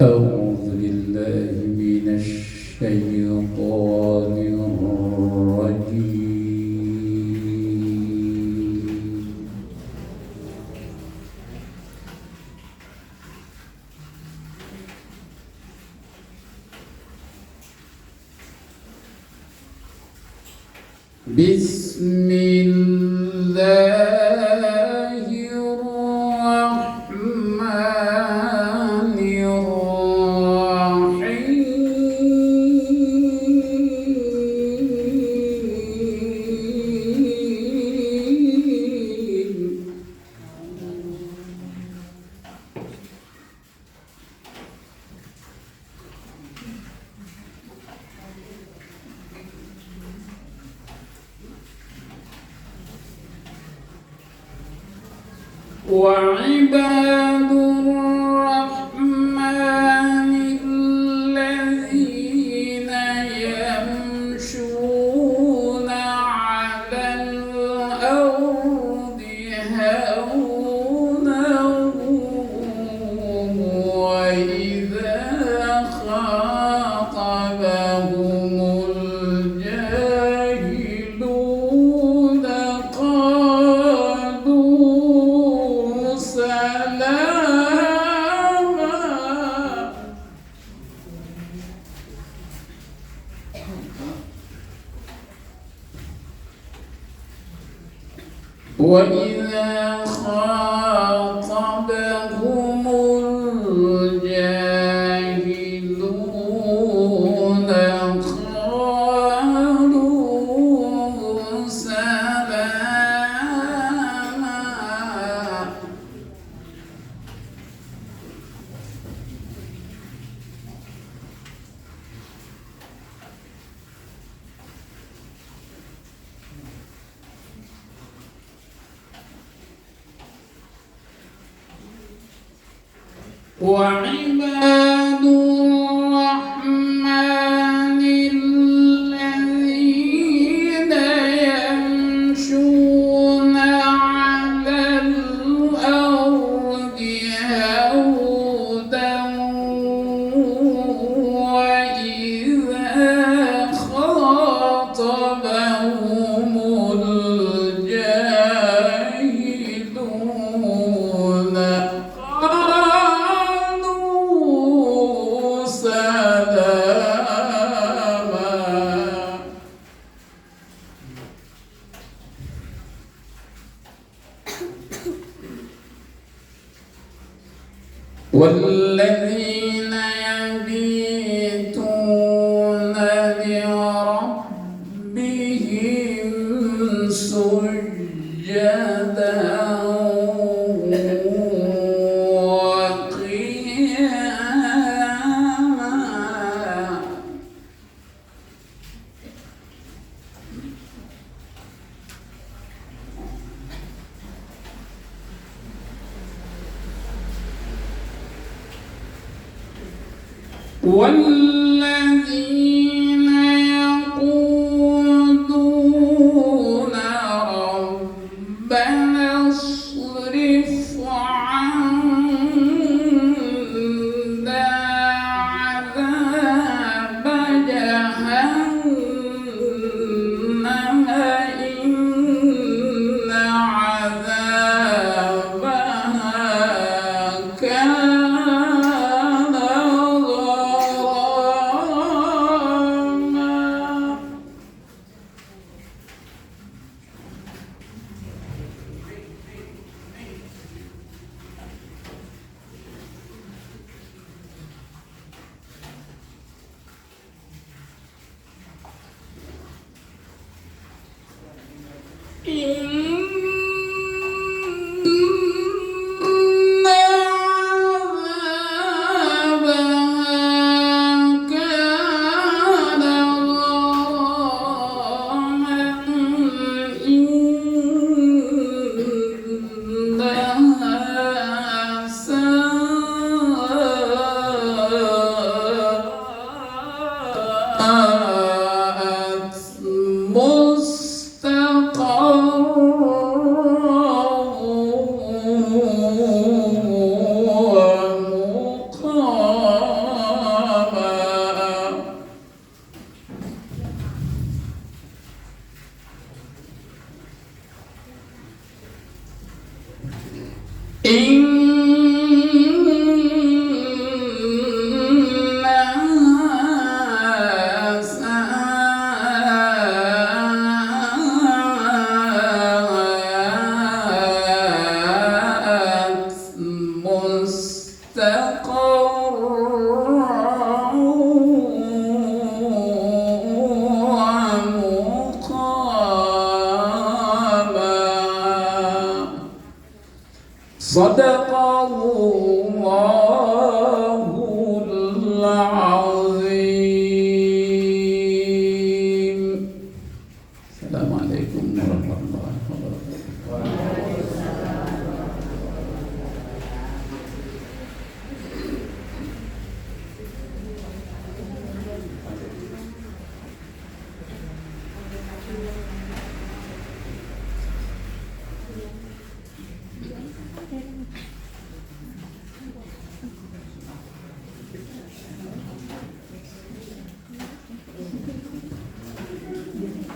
أعوذ بالله من الشيطان الرجيم. بسم الله الرحمن الرحيم. وعباد الرحمن الذين يمشون على الأرض هونا وإذا خاطبهم الجاهلون قالوا سلاما. وإذا خاطبهم الجاهلون قالوا سلاما. وعباد الرحمن الذين يمشون على الأرض هونا وإذا خاطبهم الجاهلون قالوا سلاما. والذين يبيتون لربهم سجدا وقياما. والذين يقولون ربنا اصرف عنا عذاب جهنم إن عذابها كان غراما. Sadaqallahul azim. Assalamualaikum warahmatullahi wabarakatuh.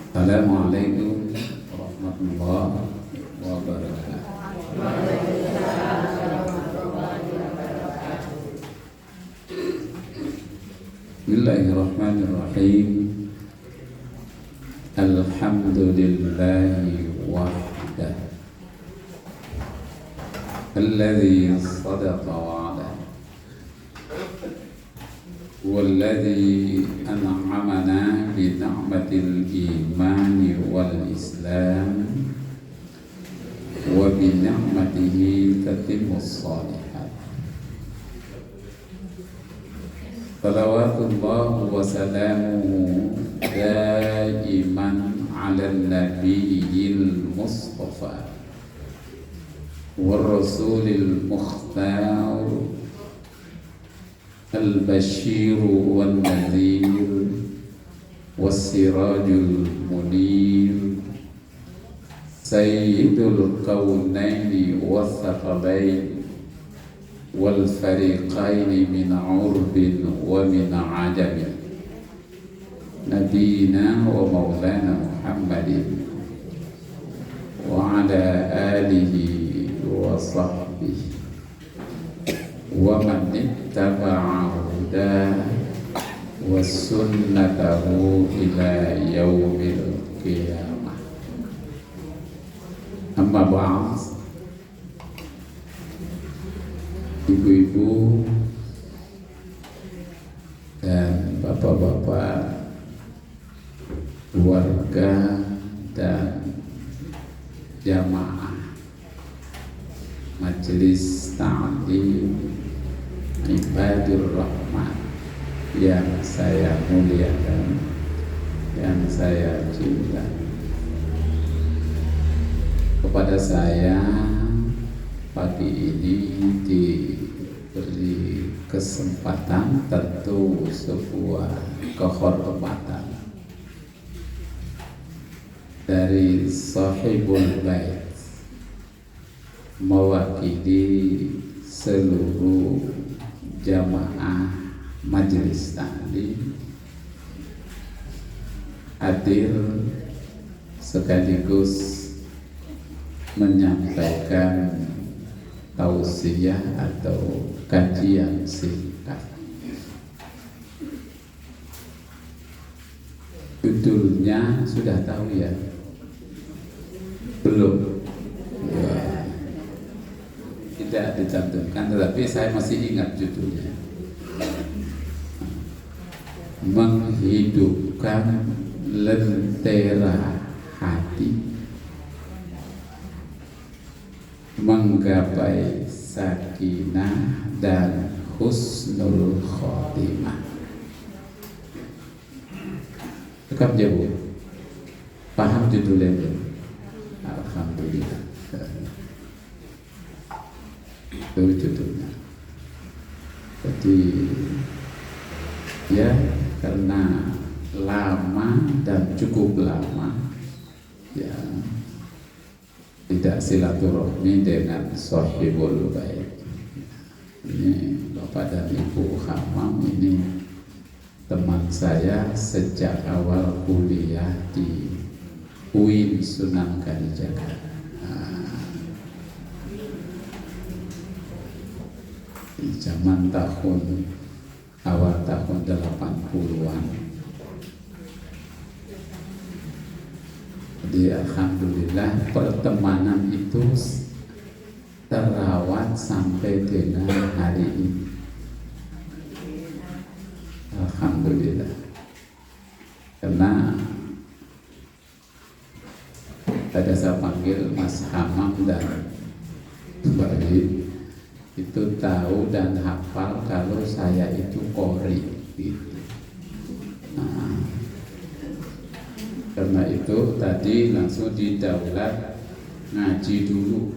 Assalamualaikum warahmatullahi wabarakatuh. Bismillahirrahmanirrahim. Alhamdulillahi wahdah. Alladzi sadaqa wa'ada. Walladzi an'amana bi ni'matil imani wal islam wa bi ni'matihi tatimmus shalihat. Salawatullah wa salamuhu daiman ala nabiyil mustafa war rasulil mukhtar al-bashir wan nadhir was-sirajul munir sayyidul kaunaini was-thaqalain wal fariqaini min urbin wa min ajabin nabiyina wa maulana Muhammadin wa ala alihi wa sahbihi wa man ittaba'a hudah wa sunnatahu ila yaumil qiyamah. Amma ba'd. Ibu-ibu dan bapak-bapak, keluarga dan jamaah Majelis Ta'lim Ibadur Rahman yang saya muliakan, yang saya cinta. Kepada saya pagi ini diberi kesempatan, tentu sebuah kehormatan dari Sahibul Bait mewakili seluruh jamaah Majelis Ta'lim hadir sekaligus menyampaikan tausiah atau kajian singkat. Judulnya sudah tahu ya? Belum? Ya. Tidak dicantumkan, tetapi saya masih ingat judulnya. Menghidupkan lentera hati, menggapai sakinah dan husnul khotimah. Cakap je Bu? Paham judulnya Bu? Alhamdulillah. Itu judulnya. Jadi ya, karena lama dan cukup lama ya tidak silaturahmi dengan Sahibul Bait. Ini Bapak dan Ibu Hamam, ini teman saya sejak awal kuliah di UIN Sunan Kalijaga. Di zaman awal tahun 80-an. Jadi alhamdulillah pertemanan itu terawat sampai dengan hari ini. ada saya panggil Mas Hamam dan Bali, itu tahu dan hafal kalau saya itu qori gitu. Nah, karena itu tadi langsung didaulat ngaji dulu.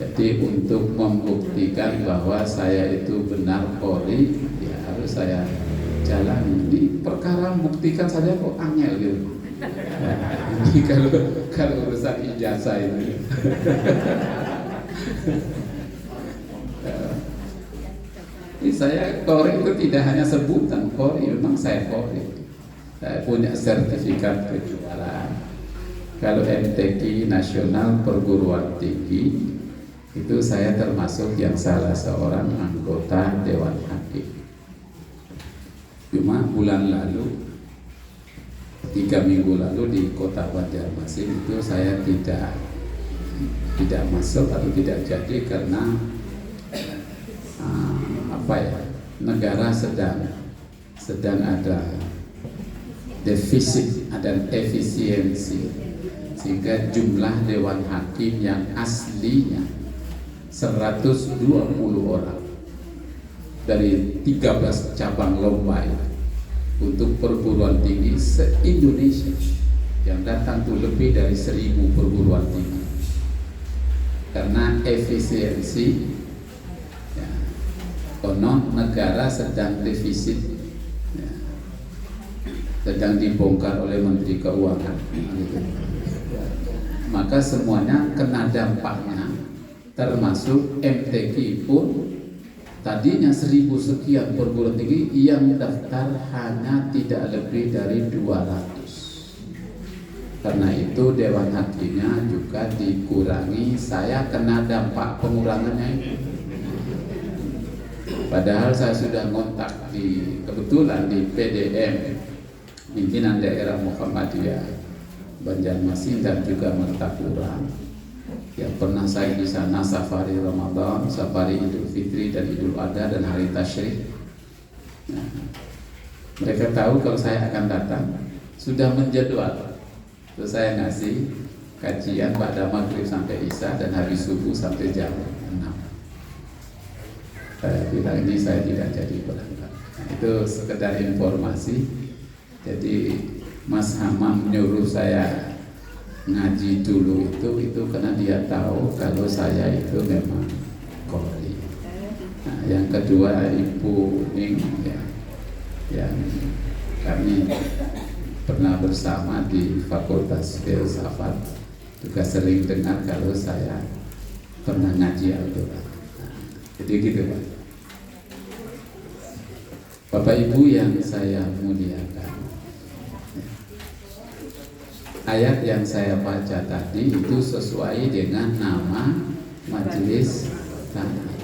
Jadi untuk membuktikan bahwa saya itu benar qori, ya harus saya jalan. Ini perkara membuktikan saja kok angel gitu. Ini kalau urusan ijazah ini. Ini saya qori itu tidak hanya sebutan qori, memang saya qori. Saya punya sertifikat kejualan. Kalau MTQ Nasional Perguruan Tinggi itu saya termasuk yang salah seorang anggota Dewan Hakim. Cuma bulan lalu 3 minggu lalu di kota Banjarmasin itu saya tidak masuk atau tidak jadi karena negara sedang ada defisit, ada efisiensi, sehingga jumlah Dewan Hakim yang aslinya 120 orang dari 13 cabang lomba untuk perguruan tinggi se-Indonesia yang datang tuh lebih dari 1000 perguruan tinggi. Karena efisiensi, ya, konon negara sedang defisit, ya, sedang dibongkar oleh Menteri Keuangan, gitu. Maka semuanya kena dampaknya, termasuk MTQ pun. Tadinya 1000 sekian perguruan tinggi yang daftar hanya tidak lebih dari 200. Karena itu Dewan Hakimnya juga dikurangi. Saya kena dampak pengurangannya. Padahal saya sudah ngontak kebetulan di PDM, pimpinan daerah Muhammadiyah Banjarmasin dan juga Martapura. Ya, pernah saya di sana safari Ramadan, safari Idul Fitri dan Idul Adha dan hari Tasyrik. Nah, mereka tahu kalau saya akan datang, sudah menjadwal. Terus saya ngasih kajian pada maghrib sampai isya dan habis subuh sampai jam 6. Saya bilang ini saya tidak jadi berangkat. Nah, itu sekedar informasi. Jadi Mas Hamam nyuruh saya ngaji dulu itu karena dia tahu kalau saya itu memang qori. Nah, yang kedua Ibu Ning, ya, yang kami pernah bersama di Fakultas Filsafat juga sering dengar kalau saya pernah ngaji Al-Quran. Nah, jadi gitu Pak. Bapak Ibu yang saya muliakan, ayat yang saya baca tadi itu sesuai dengan nama majelis taklim.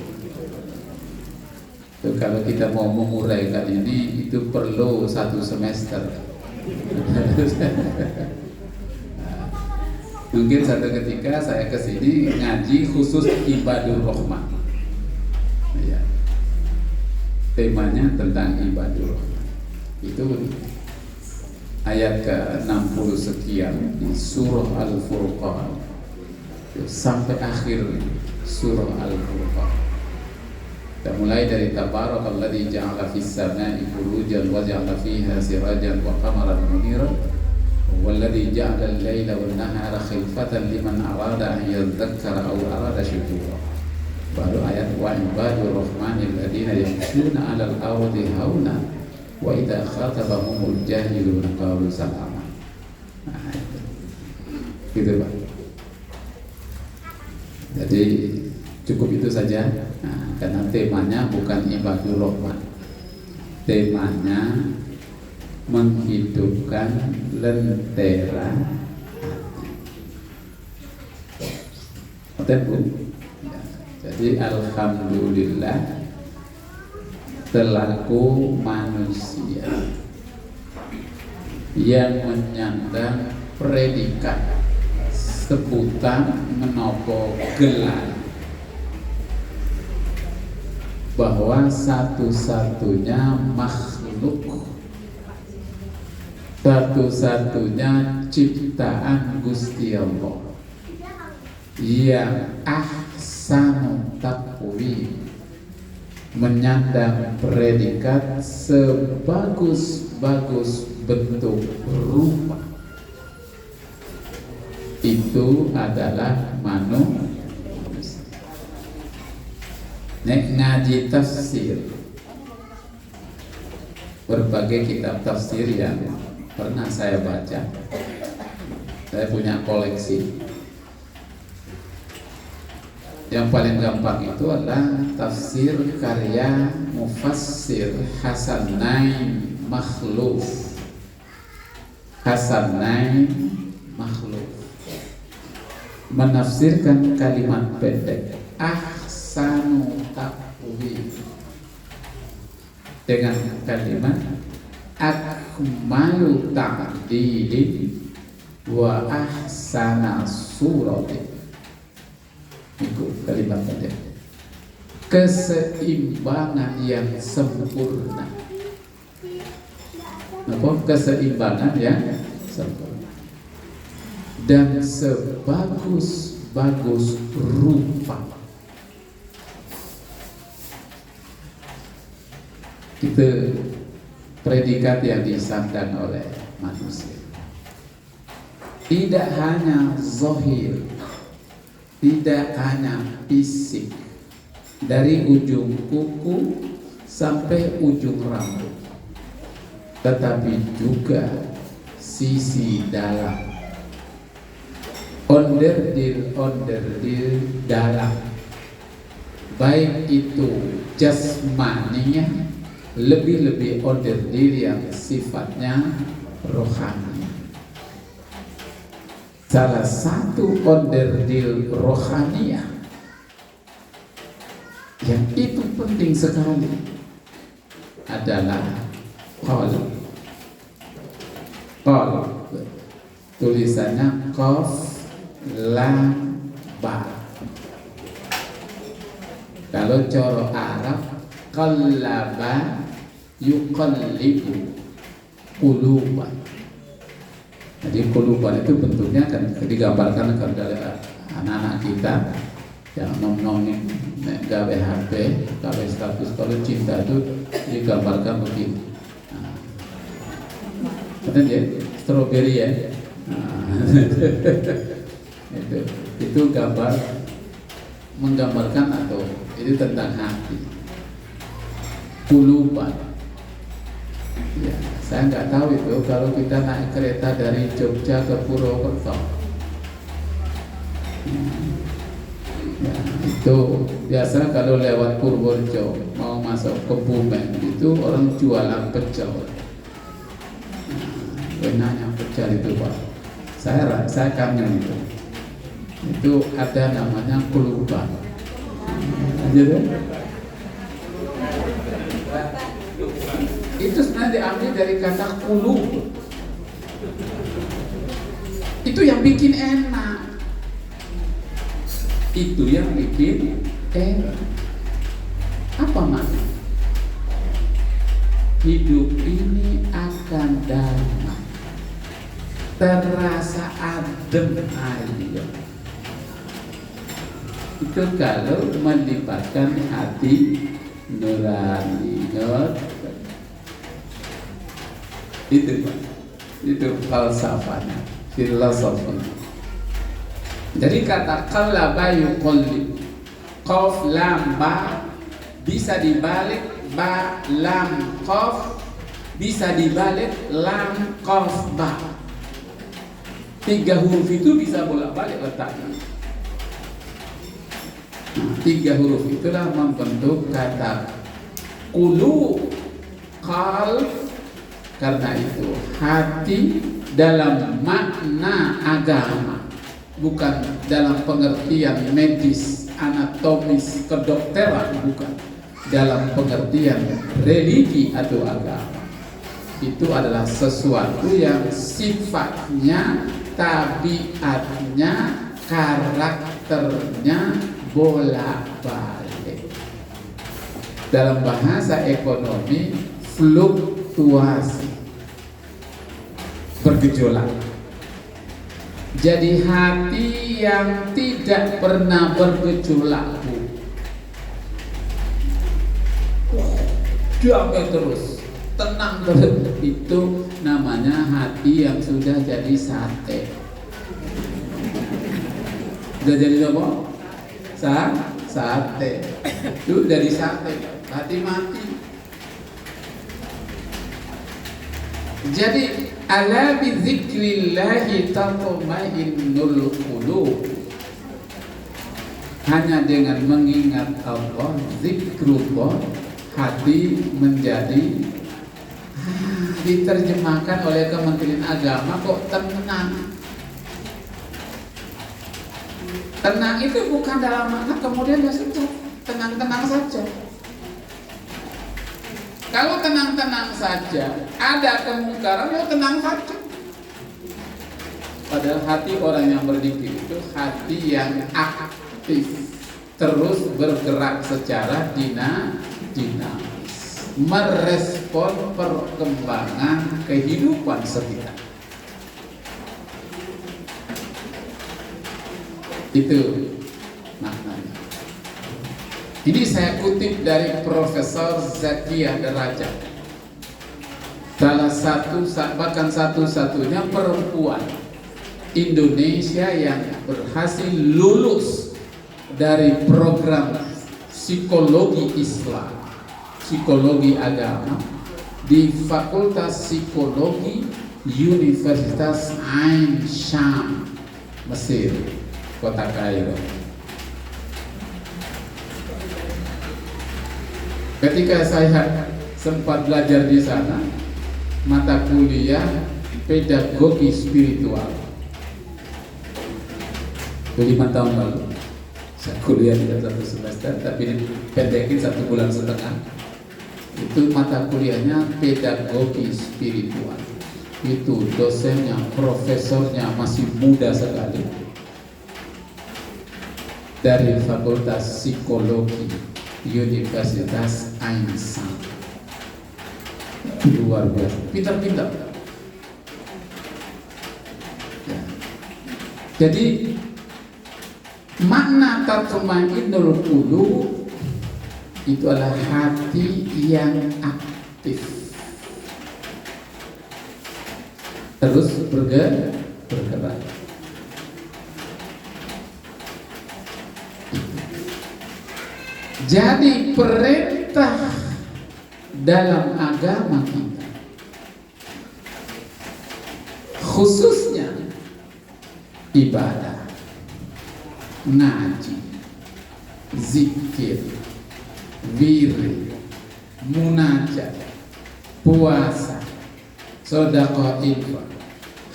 Kalau kita mau menguraikan ini itu perlu 1 semester. Mungkin satu ketika saya kesini ngaji khusus Ibadur Rahman. Ya. Temanya tentang Ibadur Rahman. Itu ayat ke-60 sekian di surah Al-Furqan sampai akhir surah Al-Furqan. Kita mulai dari Tabarakalladzi ja'ala fis sama'i burujan wa ja'ala fiha sirajan wa qamaran muniran walladzi ja'ala al-laila wan nahara khilfatan liman arada an yadhakkara aw arada syukura. Baru ayat wa ibadur rahmanil ladzina yamshuna 'alal ardi hauna wa idza khatabahumul jahiluna qalu salama. Nah, itu. Gitu Pak. Jadi cukup itu saja. Nah, karena temanya bukan Ibadur Rahman. Temanya menghidupkan lentera hati. Ya, jadi alhamdulillah selaku manusia yang menyandang predikat sebutan menopo gelar bahwa satu-satunya makhluk satu-satunya ciptaan Gusti Allah yang ahsanu taqwim, menyandang predikat sebagus-bagus bentuk rupa, itu adalah manusia. Nek ngaji tafsir, berbagai kitab tafsir yang pernah saya baca, saya punya koleksi. Yang paling gampang itu adalah tafsir karya Mufassir Hasanain Makhluf. Hasanain Makhluf menafsirkan kalimat pendek ahsanu taqwim dengan kalimat akmalu ta'dilin wa ahsana suratin. Itu kalimat pendek, keseimbangan yang sempurna. Apa? Keseimbangan yang sempurna dan sebagus-bagus rupa. Itu predikat yang disandang oleh manusia. Tidak hanya zahir, tidak hanya fisik, dari ujung kuku sampai ujung rambut, tetapi juga sisi dalam, onderdil dalam, baik itu jasmaninya, lebih-lebih onderdil yang sifatnya rohani. Salah satu onderdil rohaniah yang itu penting sekali adalah qalb. Tulisannya qaf lam ba. Kalau coro Arab qallaba yuqallibu quluban. Jadi quluban itu bentuknya kan digambarkan dari anak-anak kita yang nongin gawe HP, gawe status. Kalau cinta itu digambarkan begini. Betul ya, stroberi ya. Itu gambar menggambarkan atau itu tentang hati. Quluban. Ya, saya nggak tahu itu kalau kita naik kereta dari Jogja ke Purwokerto. Ya, itu biasa kalau lewat Purworejo mau masuk ke Bumen itu orang jualan pecel. Enaknya pecel itu Pak. Saya kangen itu. Itu ada namanya quluban. Jadi itu sebenarnya diambil dari kata qulub. Itu yang bikin enak. Itu yang bikin enak. Apa makna? Hidup ini akan damai, terasa adem ayem. Itu kalau melibatkan hati nurani. Itu falsafahnya, filosofi. Jadi kata qallaba yuqallib, qaf lam ba bisa dibalik ba lam qaf, bisa dibalik lam qaf ba. 3 huruf itu bisa bolak-balik letaknya. 3 huruf itulah membentuk kata qulub, qalb. Karena itu hati dalam makna agama, bukan dalam pengertian medis, anatomis, kedokteran, bukan. Dalam pengertian religi atau agama, itu adalah sesuatu yang sifatnya, tabiatnya, karakternya bolak-balik. Dalam bahasa ekonomi, fluktuasi. bergejolak. Jadi hati yang tidak pernah bergejolak, damai terus, tenang terus, itu namanya hati yang sudah jadi sate. Sudah jadi apa? Sate. Itu dari sate, hati mati. Jadi ala bi dzikrillahi tatma'innul qulub. Hanya dengan mengingat Allah, zikrullah, hati menjadi diterjemahkan oleh Kementerian Agama kok tenang. Tenang itu bukan dalam makna kemudian ya sudah tenang-tenang saja. Kalau tenang-tenang saja, ada kemungkaran, ya tenang saja. Padahal hati orang yang berzikir itu hati yang aktif, terus bergerak secara dinamis, merespon perkembangan kehidupan sekitar. Itu maknanya. Ini saya kutip dari Profesor Zakiyah Derajat, salah satu, bahkan satu-satunya perempuan Indonesia yang berhasil lulus dari program psikologi Islam, psikologi agama di Fakultas Psikologi Universitas Ain Syam, Mesir, kota Kairo. Ketika saya sempat belajar di sana, mata kuliah pedagogi spiritual. 5 tahun lalu saya kuliah tidak 1 semester, tapi dipendekin 1 bulan setengah. Itu mata kuliahnya pedagogi spiritual. Itu dosennya, profesornya masih muda sekali, dari Fakultas Psikologi Universitas Ain Syam. Luar biasa, pintar-pintar. Ya. Jadi makna tatma'innul qulub itu adalah hati yang aktif, terus bergerak. Jadi perintah dalam agama kita, khususnya ibadah, ngaji, zikir, wirid, munajat, puasa, sedekah, infak,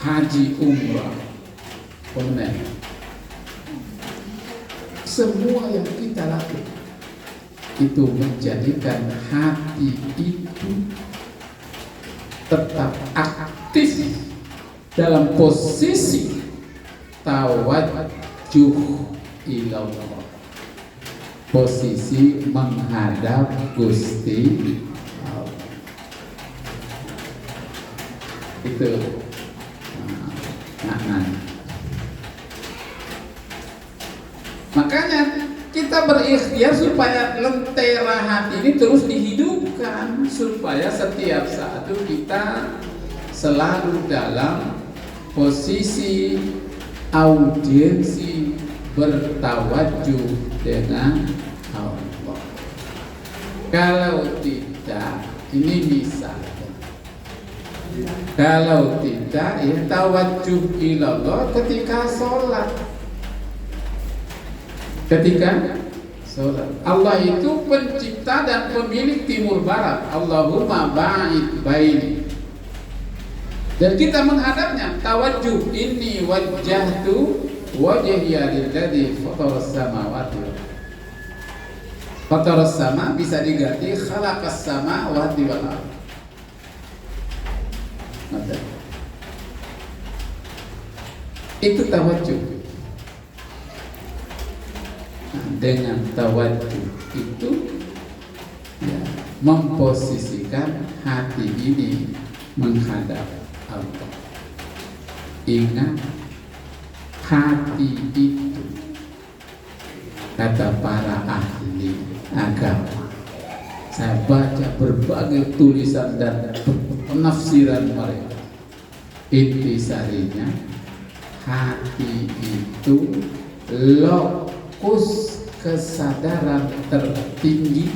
haji, umrah, kemudian semua yang kita lakukan itu menjadikan hati itu tetap aktif dalam posisi tawajjuh ilallah, posisi menghadap Gusti Allah. Itu maknanya. Makanya kita berikhtiar supaya lentera hati ini terus dihidupkan, supaya setiap saat itu kita selalu dalam posisi audiensi bertawajuh dengan Allah. Kalau tidak, ini misalnya, kalau tidak, ya tawajuh ilallah ketika sholat. Ketika sholat, Allah itu pencipta dan pemilik timur barat. Allahumma ba'id baini. Dan kita menghadapnya, tawajuh, inni wajjahtu wajhiya lilladzi fataras samawati wal ardh. Fataras sama bisa diganti khalaqas samawati wal ardh. Itu tawajuh. Dengan tawajuh itu ya, memposisikan hati ini menghadap Allah. Ingat, hati itu, kata para ahli agama, saya baca berbagai tulisan dan penafsiran mereka, intisarinya hati itu lokus kesadaran tertinggi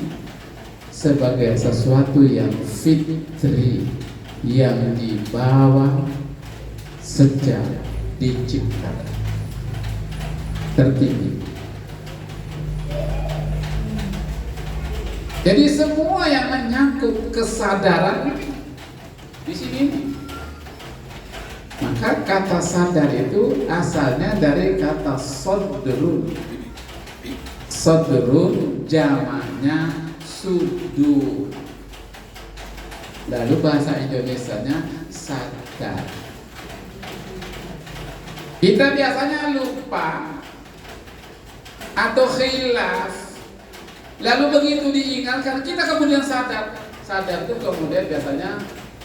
sebagai sesuatu yang fitri, yang dibawa sejak diciptakan, tertinggi. Jadi semua yang menyangkut kesadaran di sini. Maka kata sadar itu asalnya dari kata sodrun. Sodrun jamaknya sudur. Lalu bahasa Indonesianya sadar. Kita biasanya lupa atau khilaf. Lalu begitu diingatkan, kita kemudian sadar. Sadar itu kemudian biasanya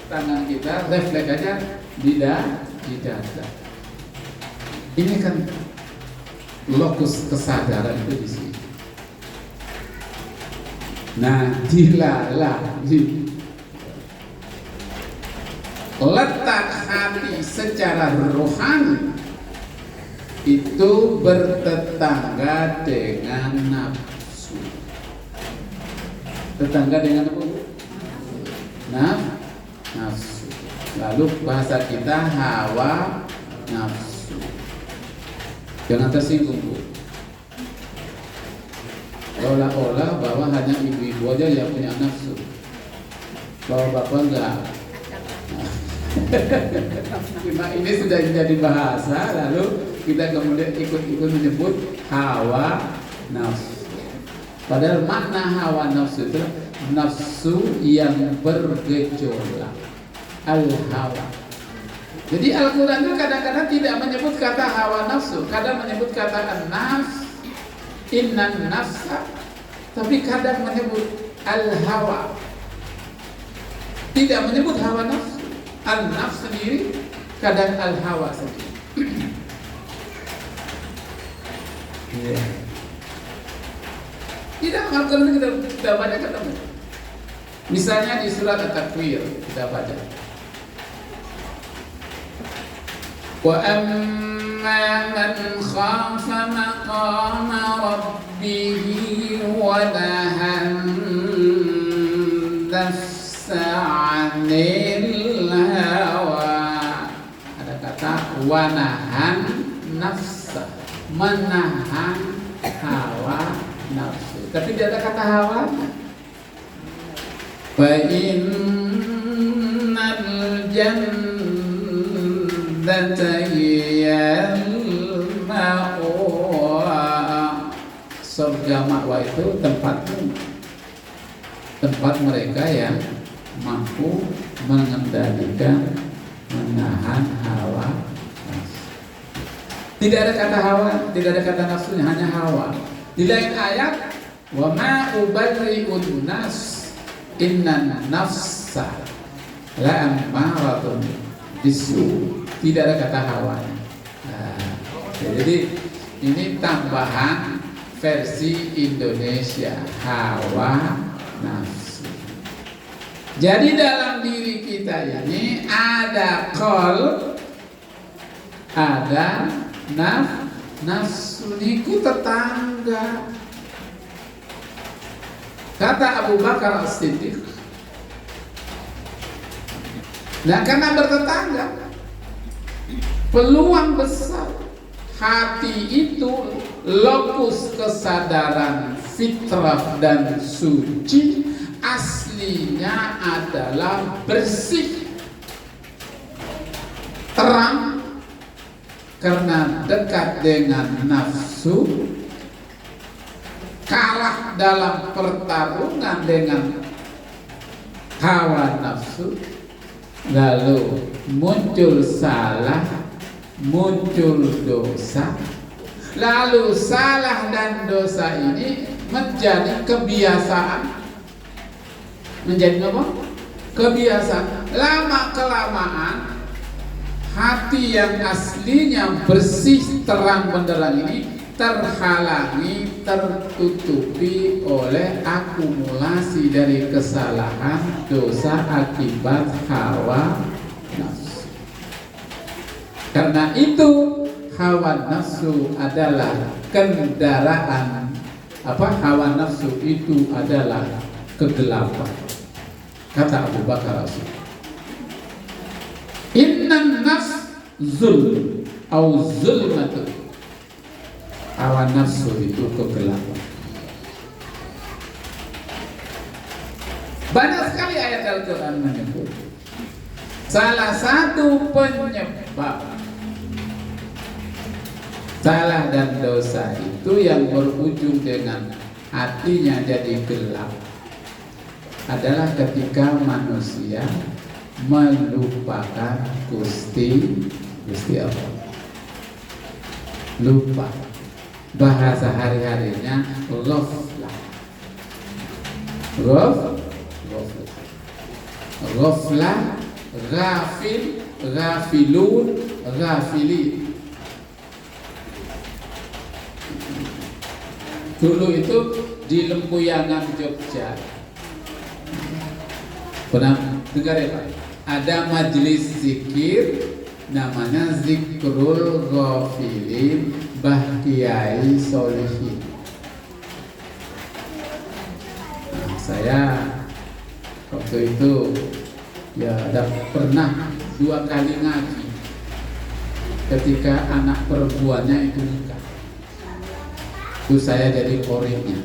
tangan kita refleks aja di dada. Ini kan lokus kesadaran itu di sini. Nah, dilalah letak hati secara rohani itu bertetangga dengan nafsu. Tetangga dengan apa? Nafsu. Lalu bahasa kita hawa nafsu. Jangan tersinggung, Bu. Olah-olah bahwa hanya ibu-ibu aja yang punya nafsu, bahwa bapak enggak. Nah, ini sudah jadi bahasa, lalu kita kemudian ikut-ikut menyebut hawa nafsu. Padahal makna hawa nafsu itu nafsu yang bergejolak, al-hawa. Jadi Al-Quran itu kadang-kadang tidak menyebut kata hawa nafsu, kadang menyebut kata an-nafs, innan nafsa, tapi kadang menyebut al-hawa, tidak menyebut hawa nafsu. Al-nafs sendiri, kadang al-hawa sendiri. Tidak, Al-Quran kita baca ketemu. Misalnya di surat At-Takwir kita baca, wa amma man khafa maqama rabbih wa nahan nafsa 'anil hawa. Ada kata wa nahan nafsa, menahan hawa nafsu, tapi tidak ada kata hawa. Fa innal jannata hiyal ma'wa. Surga ma'wa itu tempat mereka yang mampu mengendalikan, menahan hawa nafsu. Tidak ada kata hawa, tidak ada kata nafsunya, hanya hawa. Di lain ayat, wa ma ubarri'un nas innan nafsa la'ammaratun bisu. Tidak ada kata hawa. Nah, jadi ini tambahan versi Indonesia, hawa nafsu. Jadi dalam diri kita ini ada qol, ada nafsu, niku tetangga. Kata Abu Bakar As-Siddiq, nah karena bertetangga, peluang besar hati itu lokus kesadaran fitrah dan suci aslinya adalah bersih, terang, karena dekat dengan nafsu, kalah dalam pertarungan dengan hawa nafsu, lalu muncul salah, muncul dosa, lalu salah dan dosa ini menjadi kebiasaan. Menjadi apa? Kebiasaan. Lama kelamaan hati yang aslinya bersih terang benderang ini terhalangi, tertutupi oleh akumulasi dari kesalahan, dosa akibat hawa nafsu. Karena itu hawa nafsu adalah kendaraan hawa nafsu itu adalah kegelapan. Kata Abu Bakar Rasul, innan nafs zulm au zulmatun. Hawa nafsu itu kegelapan. Banyak sekali ayat Al-Quran menyebut salah satu penyebab salah dan dosa itu yang berujung dengan hatinya jadi gelap adalah ketika manusia melupakan Gusti Allah. Lupa. Bahasa hari-harinya ghaflah. Ghaflah, ghafil, ghafilun, ghafilin. Dulu itu di Lempuyangan Jogja. Pernah dengar ya Pak? Ada majelis zikir namanya Zikrul Ghafilin Bah Kiai Solihin. Nah, saya waktu itu ya pernah 2 kali ngaji ketika anak perempuannya itu nikah. Itu saya jadi qori'nya.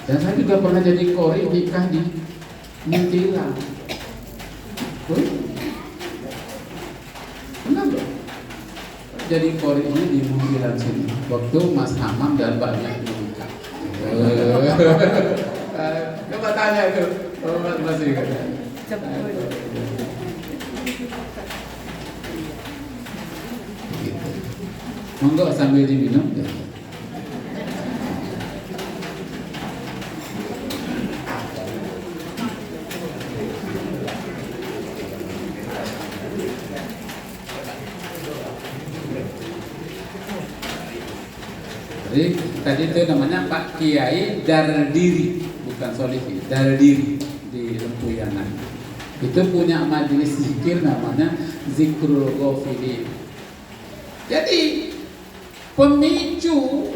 Dan saya juga pernah jadi qori nikah di Muntilan. Kenapa? Jadi qori'nya di Muntilan sini. Waktu Mas Hamam dan Mbak Nyaknya nikah. Coba tanya itu, Mas Rika. Monggo sambil diminum ya. Jadi tadi itu namanya Pak Kiai Dardiri, bukan Solihin, Dardiri di Lempuyangan. Itu punya majelis zikir namanya Zikrul Ghafilin. Jadi pemicu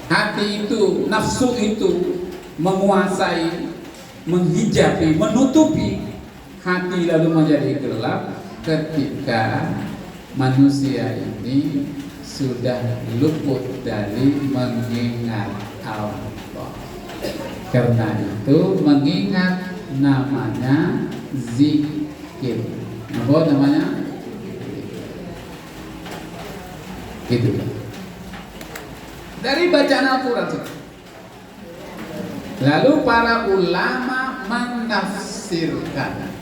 hati itu, nafsu itu menguasai, menghijabi, menutupi hati lalu menjadi gelap ketika manusia ini sudah luput dari mengingat Allah. Karena itu mengingat namanya zikir. Apa namanya? Gitu. Dari bacaan Al-Quran. Lalu para ulama menafsirkan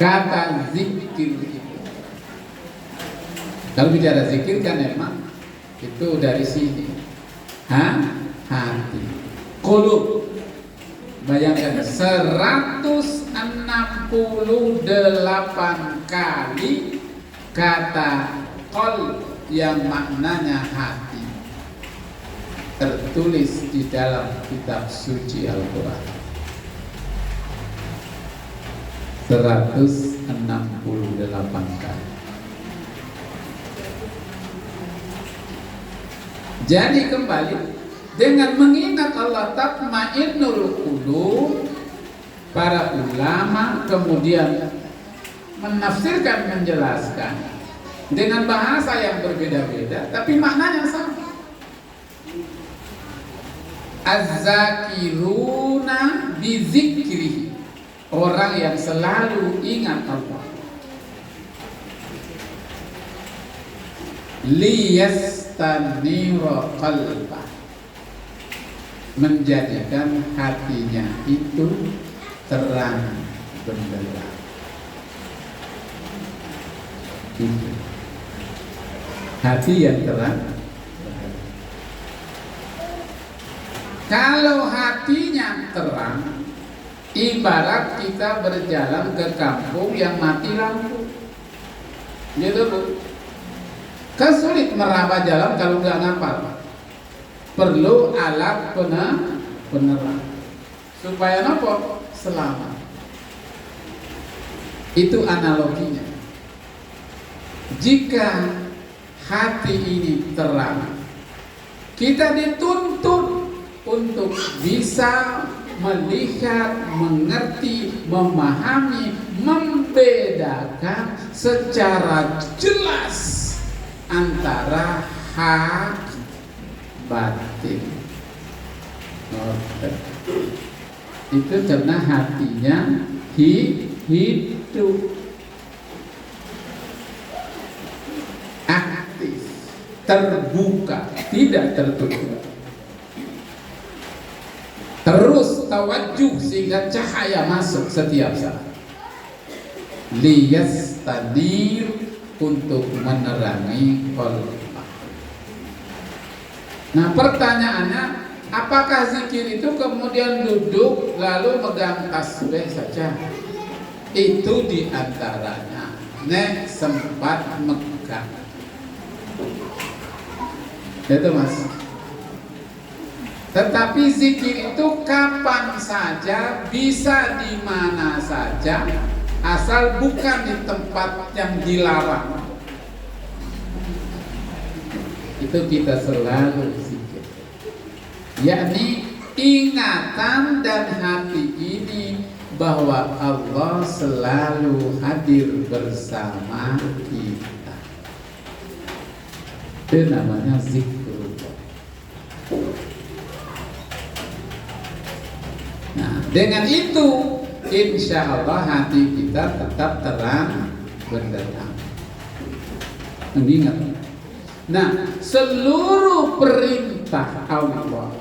kata zikir itu. Kalau bicara zikir kan memang itu dari sini, hati, qulub. Bayangkan 168 kali kata qalb yang maknanya hati tertulis di dalam kitab suci Al-Quran. 168 kali. Jadi kembali dengan mengingat Allah tatmainnul qulub, para ulama kemudian menafsirkan, menjelaskan dengan bahasa yang berbeda-beda tapi maknanya sama. Az-zakiruna bizikri, orang yang selalu ingat Allah. Liyastanira qalbah, menjadikan hatinya itu terang benderang. Hati yang terang. Kalau hatinya terang, ibarat kita berjalan ke kampung yang mati lampu. Gitu Bu. Kan sulit meraba jalan kalau nggak ngapal. Perlu alat penerang. Supaya apa? Selamat. Itu analoginya. Jika hati ini terang, kita dituntut untuk bisa melihat, mengerti, memahami, membedakan secara jelas antara hak batin. Itu karena hatinya hidup, aktif, terbuka, tidak tertutup. Terus tawajuh sehingga cahaya masuk setiap saat. Liyastadir, untuk menerangi qalb. Nah pertanyaannya, apakah zikir itu kemudian duduk lalu megang tasbih saja? Itu diantaranya. Nek sempat megang. Itu Mas. Tetapi zikir itu kapan saja, bisa di mana saja, asal bukan di tempat yang dilarang. Itu kita selalu zikir, yakni ingatan dan hati ini bahwa Allah selalu hadir bersama kita. Itu namanya zikrullah. Nah, dengan itu insya Allah hati kita tetap terang benderang. Mengingat. Nah, seluruh perintah Allah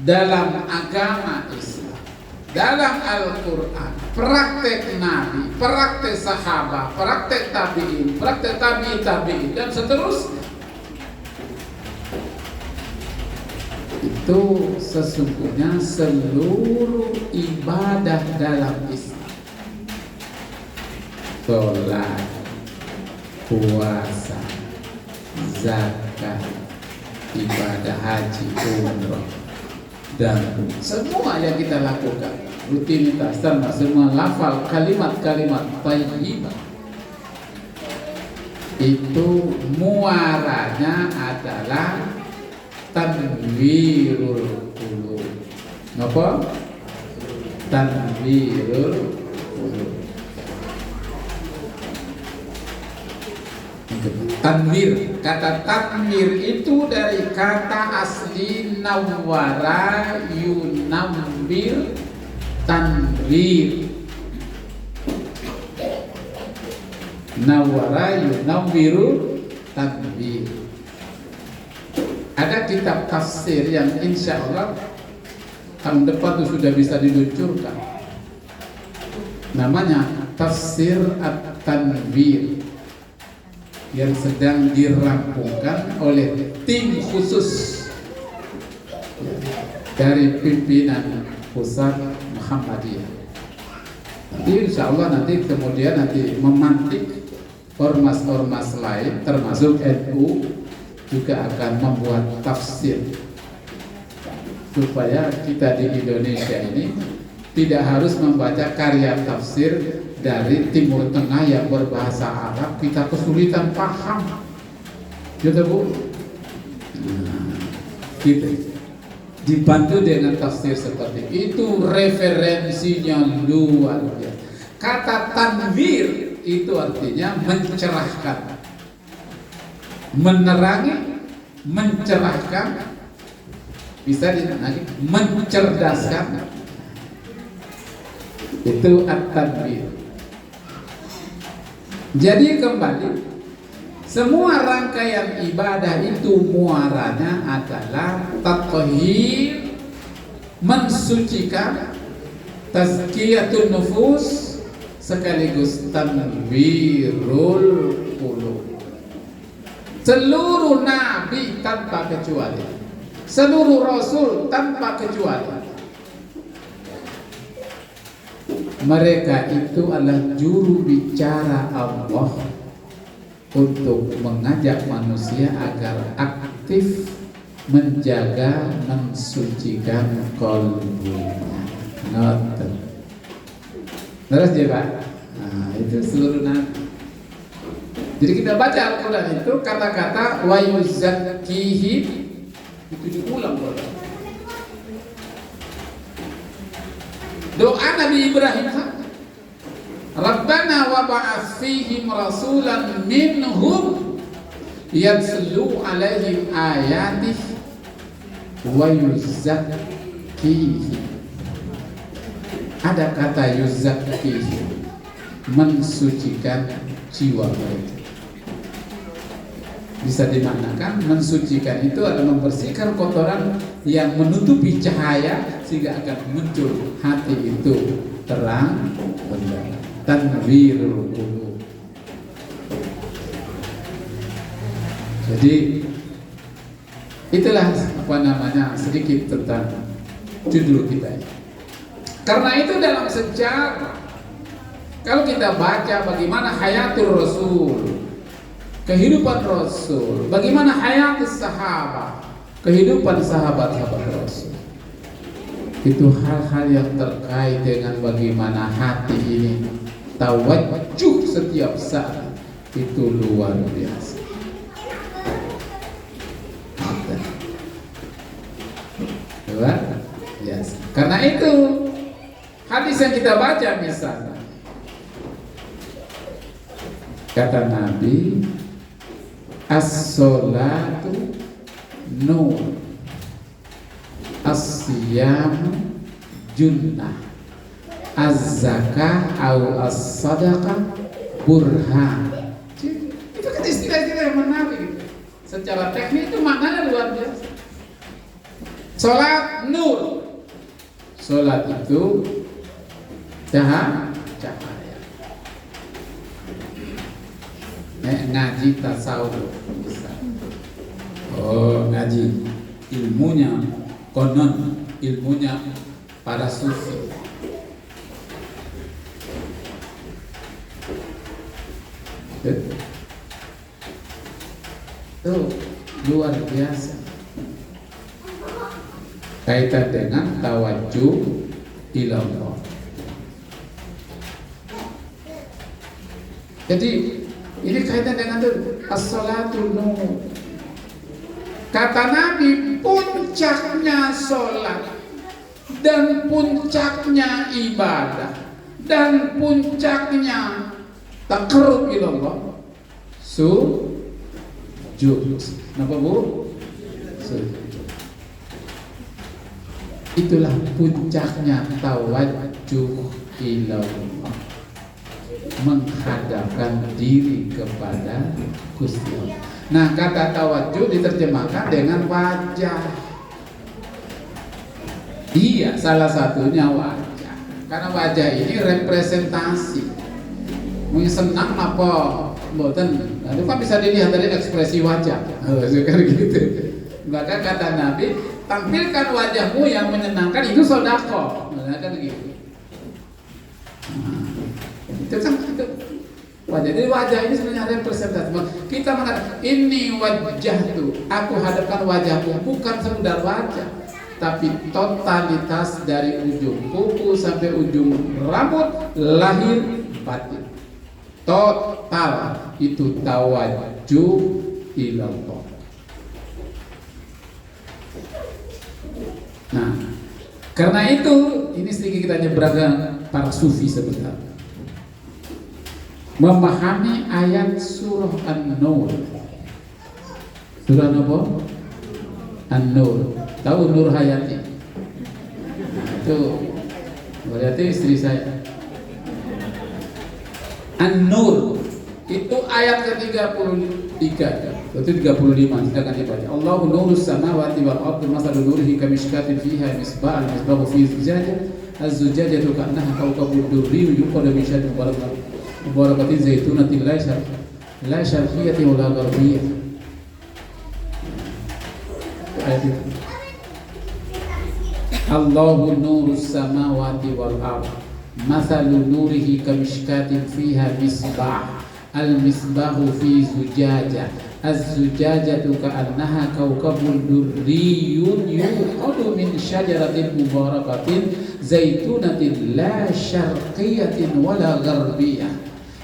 dalam agama Islam, dalam Al-Quran, praktek Nabi, praktek sahabat, praktek tabi'in, praktek tabi'in, dan seterusnya, itu sesungguhnya seluruh ibadah dalam Islam, sholat, puasa, zakat, ibadah haji, umrah, dan semua yang kita lakukan, rutinitas, termasuk semua lafal kalimat-kalimat thayyibah, itu muaranya adalah tanwirul qulub. Napa? Tanwirul qulub. Tanwir, kata tanwir itu dari kata asli nawwara yunammir, tanwir. Nawwara yunammiru, tanwir. Ada kitab tafsir yang insya Allah tahun depan itu sudah bisa diluncurkan. Namanya Tafsir At-Tanwir, yang sedang dirampungkan oleh tim khusus dari pimpinan pusat Muhammadiyah. Nanti insya Allah nanti kemudian memantik ormas-ormas lain termasuk NU juga akan membuat tafsir supaya kita di Indonesia ini tidak harus membaca karya tafsir dari Timur Tengah yang berbahasa Arab, kita kesulitan paham. Gitu Bu? Nah, gitu. Dibantu dengan tafsir seperti itu, referensinya luar biasa. Kata tanwir itu artinya mencerahkan, menerangi, mencerahkan, bisa ditenangi, mencerdaskan. Itu at-tanwir. Jadi kembali, semua rangkaian ibadah itu muaranya adalah tathhir, mensucikan, tazkiyatun nufus, sekaligus tanwirul qulub. Seluruh nabi tanpa kecuali seluruh rasul tanpa kecuali. Mereka itu adalah juru bicara Allah untuk mengajak manusia agar aktif menjaga, mensucikan qalbunya. Terus dia Pak, nah, itu seluruh nabi. Jadi kita baca Al-Quran itu kata-kata wa yuzakkihim itu diulang Quran. Doa Nabi Ibrahim, Rabbana wa ba'ats fihim rasulan minhum yatslu alaihim ayatih wa yuzakkihim. Ada kata yuzakkihim, mensucikan jiwa mereka. Bisa dimaknakan mensucikan itu adalah membersihkan kotoran yang menutupi cahaya sehingga akan muncul hati itu terang benderang. Tanwirul qulub. Jadi itulah sedikit tentang judul kita ini. Karena itu dalam sejarah kalau kita baca bagaimana hayatul Rasul, kehidupan Rasul, bagaimana hayatus sahabat, kehidupan sahabat-sahabat Rasul, itu hal-hal yang terkait dengan bagaimana hati ini tawajjuh setiap saat, itu luar biasa. Luar biasa. Karena itu hadis yang kita baca misalnya, kata Nabi, as-sholatu nur, as-siyamu junnah, az-zakah au as-sadaqah burhan. Itu kan istilah-istilah yang menarik. Secara teknis itu maknanya luar biasa. Sholat nur, sholat itu cahaya. Ngaji tasawuf, oh ngaji ilmunya konon, ilmunya para sufi. Itu luar biasa kaitan dengan tawajjuh ilallah. Jadi ini kaitan dengan as-salatu nur. Kata Nabi, puncaknya sholat dan puncaknya ibadah dan puncaknya taqarrub ilallah sujud. Kenapa Bu? Sujud. Itulah puncaknya tawajjuh ilallah, menghadapkan diri kepada Gusti Allah. Nah, kata tawajjuh diterjemahkan dengan wajah. Iya, salah satunya wajah. Karena wajah ini representasi. Mau senang apa mboten? Nah, itu kan bisa dilihat dari ekspresi wajah. Sekarang gitu. Maka kata Nabi, tampilkan wajahmu yang menyenangkan, itu sedekah. Nah, kan gitu. Itu kan itu wajah. Jadi wajah ini sebenarnya representatif. Kita mengatakan ini wajah tuh, aku hadapkan wajahku, bukan sekedar wajah, tapi totalitas dari ujung kuku sampai ujung rambut, lahir batin. Total itu tawajjuh ilallah. Nah, karena itu ini sedikit kita nyebrang para sufi sebentar. Memahami ayat surah An-Nur. Surah apa? An-Nur. Tahu Nur Hayati? Itu berarti istri saya. An-Nur itu ayat ke-33 atau 35, silakan dibaca. Allahu nurus samawati wal ardi masalu nurihi kamishkatin fiha misbah al-misbahu fi zujajah az-zujajatu ka'annaha kawkabun durriyun yuqadu min syarri mubarakatin zaitunatin la syarqiyatin wa la gharbiyah. Ayat itu Allahu nurus samawati wal ardh. Mathalu nurihi kamishkatin fiha misbah. Al-misbahu fi zujajah. Az-zujajatu ka'annaha kawkabun durriyun yuqadu min syajaratin mubarakatin zaitunatin la syarqiyatin wala gharbiyah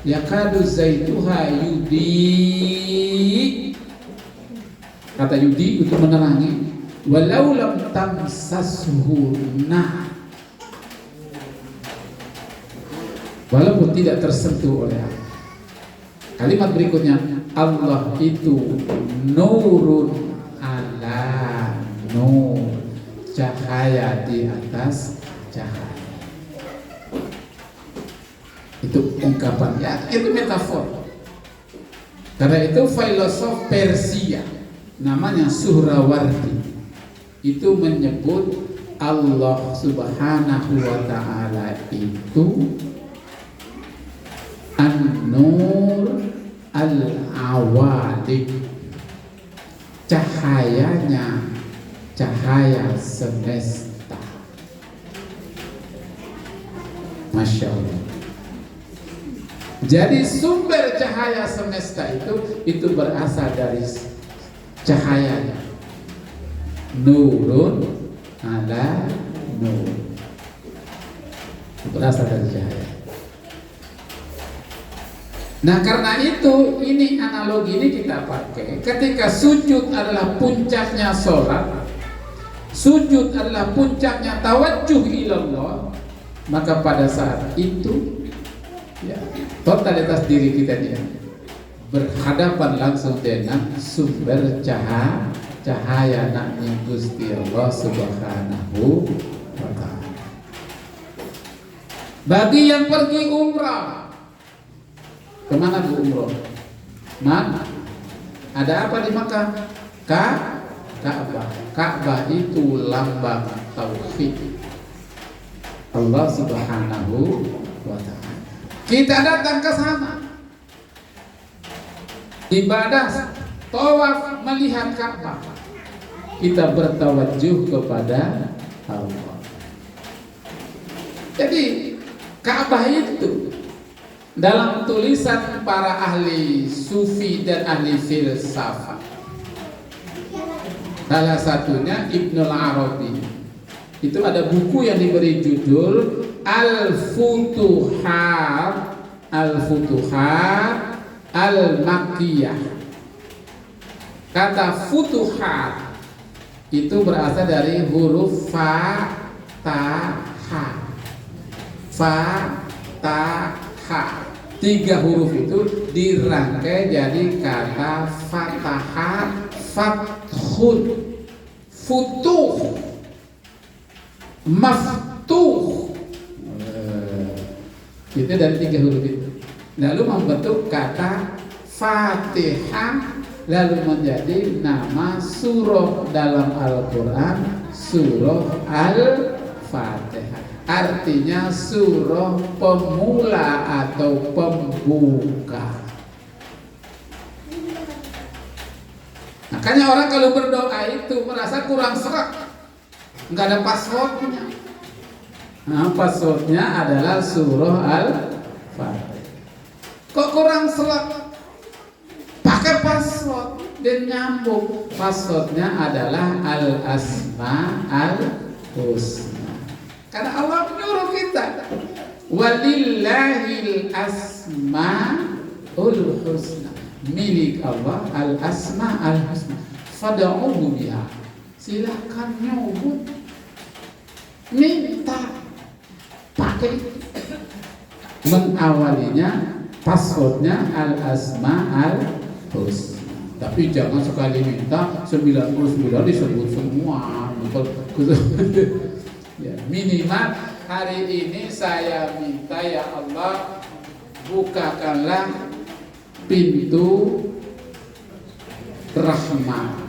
yakadu zaituha yudi. Kata yudi untuk menerangi. Walau lam tamsashu nah, walaupun tidak tersentuh oleh api. Kalimat berikutnya, Allah itu nurun ala nur, cahaya di atas cahaya. Itu ungkapannya, itu metafor. Karena itu filosof Persia namanya Suhrawardi itu menyebut Allah Subhanahu wa ta'ala itu An-Nur Al-Awali, cahayanya cahaya semesta. Masya Allah. Jadi sumber cahaya semesta itu berasal dari cahayanya. Nurun ala nur, berasal dari cahaya. Nah karena itu ini analogi ini kita pakai ketika sujud adalah puncaknya sholat, sujud adalah puncaknya tawajjuh ilallah, maka pada saat itu ya, totalitas diri kita dia berhadapan langsung dengan sumber cahaya naknya Gusti Allah Subhanahu wa ta'ala. Bagi yang pergi umrah, kemana bu umroh? Mana? Ada apa di Makkah? Ka'bah. Ka'bah itu lambang tauhid Allah Subhanahu wa ta'ala. Kita datang ke sana, ibadah, tawaf melihat Ka'bah, kita bertawajuh kepada Allah. Jadi Ka'bah itu dalam tulisan para ahli sufi dan ahli filsafat, salah satunya Ibnul Arabi, itu ada buku yang diberi judul Al-Futuhat Al-Makkiyah. Kata futuhat itu berasal dari huruf Fatahah. Tiga huruf itu dirangkai jadi kata Fatahah, Fathun, Futuh, Maftuh. Itu dari tiga huruf itu. Lalu membentuk kata Fatihah, lalu menjadi nama surah dalam Al-Quran, surah Al-Fatihah. Artinya surah pemula atau pembuka. Makanya orang kalau berdoa itu merasa kurang serak, nggak ada passwordnya. Nah, passwordnya adalah surah Al-Fatihah. Kok kurang serak? Pakai password dan nyambung. Passwordnya adalah Al-Asma Al-Husna. Karena Allah menyuruh kita, walillahil asmaul husna, milik Allah al-asma al-husna, fad'uhu biha, silakan nyebut, minta, pakai. Mengawalinya passwordnya al-asma al-husna. Tapi jangan sekali minta 99 disebut semua. Ya, minimal hari ini saya minta, ya Allah, bukakanlah pintu rahmat,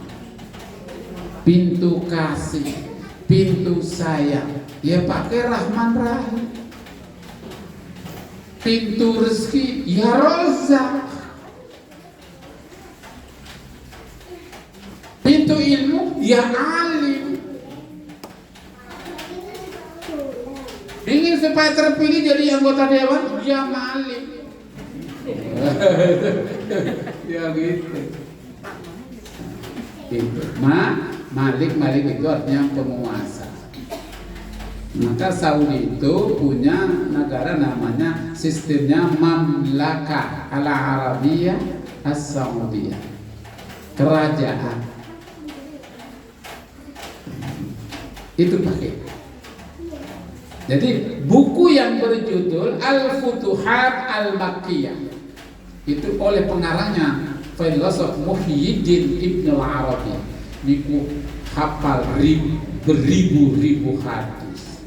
pintu kasih, pintu sayang. Ya pakai Rahman Rahim. Pintu rezeki, ya Razak. Pintu ilmu, ya Alim. ingin supaya terpilih jadi anggota dewan, ya Malik. Ya gitu. Gitu. Malik itu artinya penguasa. Maka Saudi itu punya negara namanya sistemnya Mamlakah Al-Arabiyah As-Saudiyah, kerajaan. Itu pakai. Jadi buku yang berjudul Al-Futuhat Al-Makkiyah itu oleh pengarangnya filosof Muhyiddin Ibn Arabi. Niku hafal beribu-ribu hadis.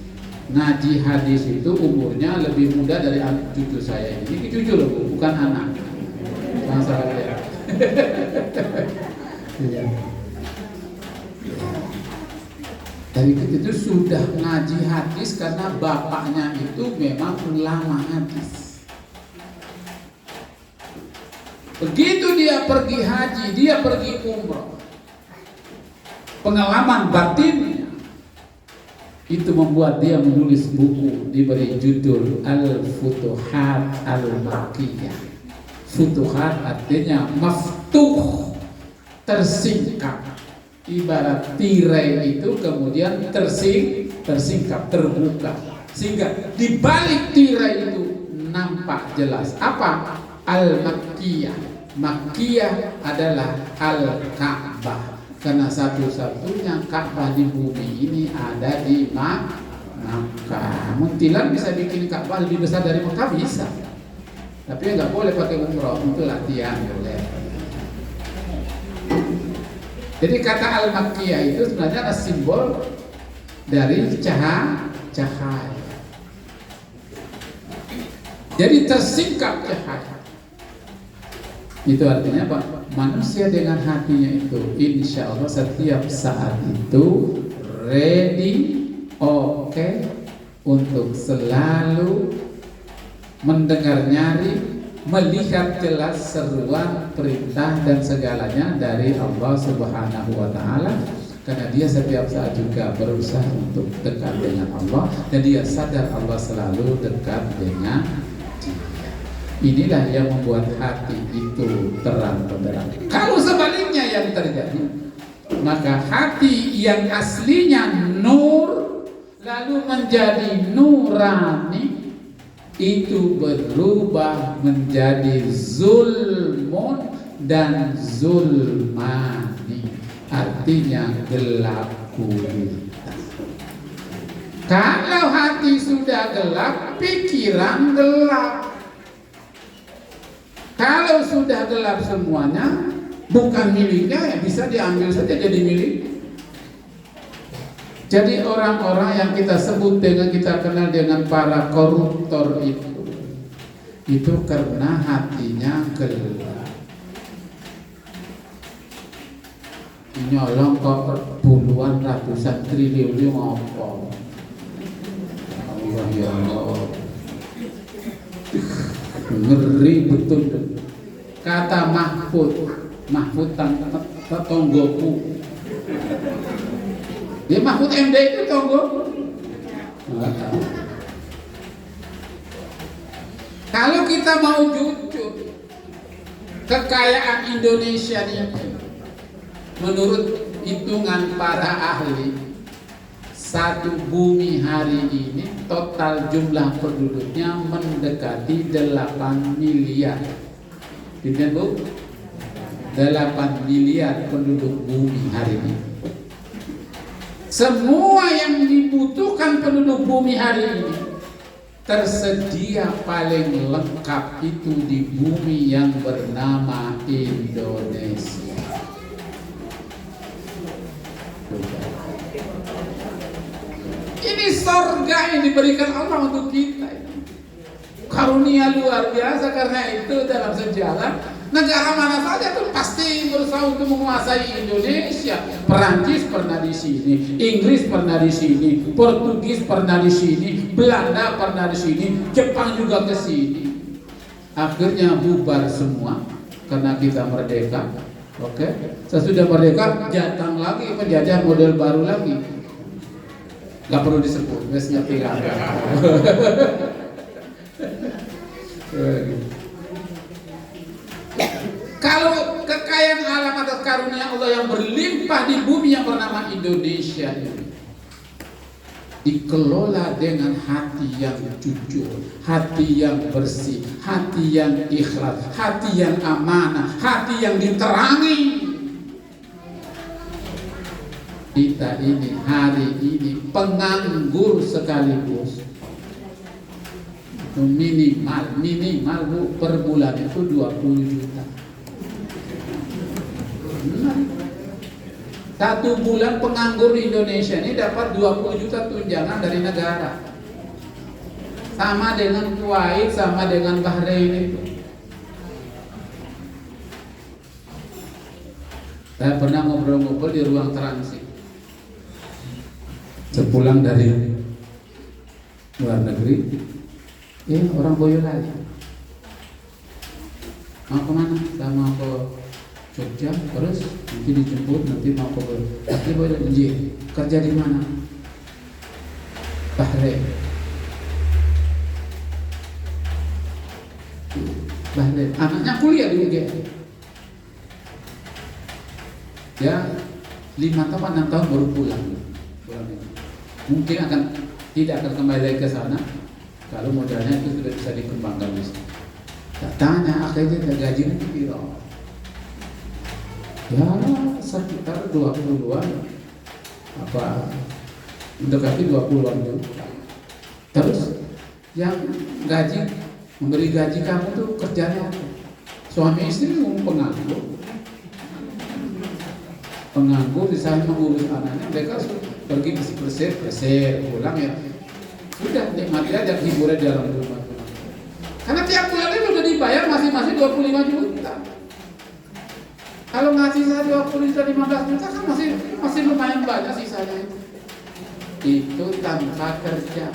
Ngaji hadis itu umurnya lebih muda dari cucu saya ini. Ini cucu loh, bukan anak. Masalah ya. Dari itu sudah ngaji hadis karena bapaknya itu memang ulama hadis. Begitu dia pergi haji, dia pergi umroh, pengalaman batinnya itu membuat dia menulis buku diberi judul Al-Futuhat Al-Makkiyah. Futuhat artinya maftuh, tersingkap. Ibarat tirai itu kemudian tersingkap, terbuka, sehingga di balik tirai itu nampak jelas apa? Al-Makkiyah. Makkiyah adalah Al-Ka'bah, karena satu-satunya Ka'bah di bumi ini ada di Makkah. Muntilan bisa bikin Ka'bah lebih besar dari Makkah, bisa, tapi nggak boleh pakai umroh, untuk latihan boleh. Jadi kata Al-Makkiyah itu sebenarnya adalah simbol dari cahaya. Jadi tersingkap cahaya. Itu artinya apa? Manusia dengan hatinya itu insya Allah setiap saat itu ready, oke, untuk selalu mendengar nyari, melihat jelas seruan, perintah dan segalanya dari Allah Subhanahu wa taala, karena dia setiap saat juga berusaha untuk dekat dengan Allah dan dia sadar Allah selalu dekat dengan dia. Inilah yang membuat hati itu terang benderang. Kalau sebaliknya yang terjadi, maka hati yang aslinya nur lalu menjadi nurani, itu berubah menjadi zulmun dan zulmani, artinya gelap gulita. Kalau hati sudah gelap, pikiran gelap. Kalau sudah gelap semuanya, bukan miliknya, ya bisa diambil saja jadi milik. Jadi orang-orang yang kita sebut dengan, kita kenal dengan para koruptor itu karena hatinya gelap. Nyolong kok puluhan ratusan triliun apa? Allah ya Allah, ngeri betul. Kata Mahfud tetonggoku. Dia Mahfud MD itu tonggo. Kalau kita mau jujur, kekayaan Indonesia ini menurut hitungan para ahli, satu bumi hari ini total jumlah penduduknya mendekati 8 miliar. Tidak Bu? 8 miliar penduduk bumi hari ini. Semua yang dibutuhkan penduduk bumi hari ini tersedia paling lengkap itu di bumi yang bernama Indonesia. Ini surga yang diberikan Allah untuk kita. Karunia luar biasa, karena itu dalam sejarah negara mana saja tuh pasti berusaha untuk menguasai Indonesia. Perancis pernah di sini, Inggris pernah di sini, Portugis pernah di sini, Belanda pernah di sini, Jepang juga ke sini. Akhirnya bubar semua karena kita merdeka. Oke, sesudah merdeka datang lagi penjajah model baru lagi. Gak perlu disebut, wes ngerti kan. Kalau kekayaan alam atas karunia Allah yang berlimpah di bumi yang bernama Indonesia ini dikelola dengan hati yang jujur, hati yang bersih, hati yang ikhlas, hati yang amanah, hati yang diterangi. Kita ini hari ini penganggur sekaligus. Minimal bu, per bulan itu 20 juta. Satu bulan penganggur di Indonesia ini dapat 20 juta tunjangan dari negara. Sama dengan Kuwait, sama dengan Bahrain itu. Saya pernah ngobrol-ngobrol di ruang transit. Sepulang dari luar negeri, orang Boyolali. Mau kemana? Saya mau ke Jogja, terus nanti dijemput, nanti mau ke Boyolali. Kerja di mana? Bahrain. Anaknya kuliah di UGM. Ya 5 tahun 6 tahun baru pulang. Mungkin tidak akan kembali lagi ke sana kalau modalnya itu sudah bisa dikembangkan di sini. Tanya akhirnya gajinya berapa? Ya sekitar 20-an, apa mendekati 20-an juta. Terus yang memberi gaji kamu tuh kerjanya apa? Suami istri penganggur di sana mengurus anaknya, mereka pergi bersih pulang ya sudah nikmati aja hiburan di dalam rumah. Karena tiap bulan itu sudah dibayar masing-masing 25 juta. Kalau ngasih saya 20 juta 15 juta kan masih lumayan banyak sisanya itu. Itu tanpa kerja.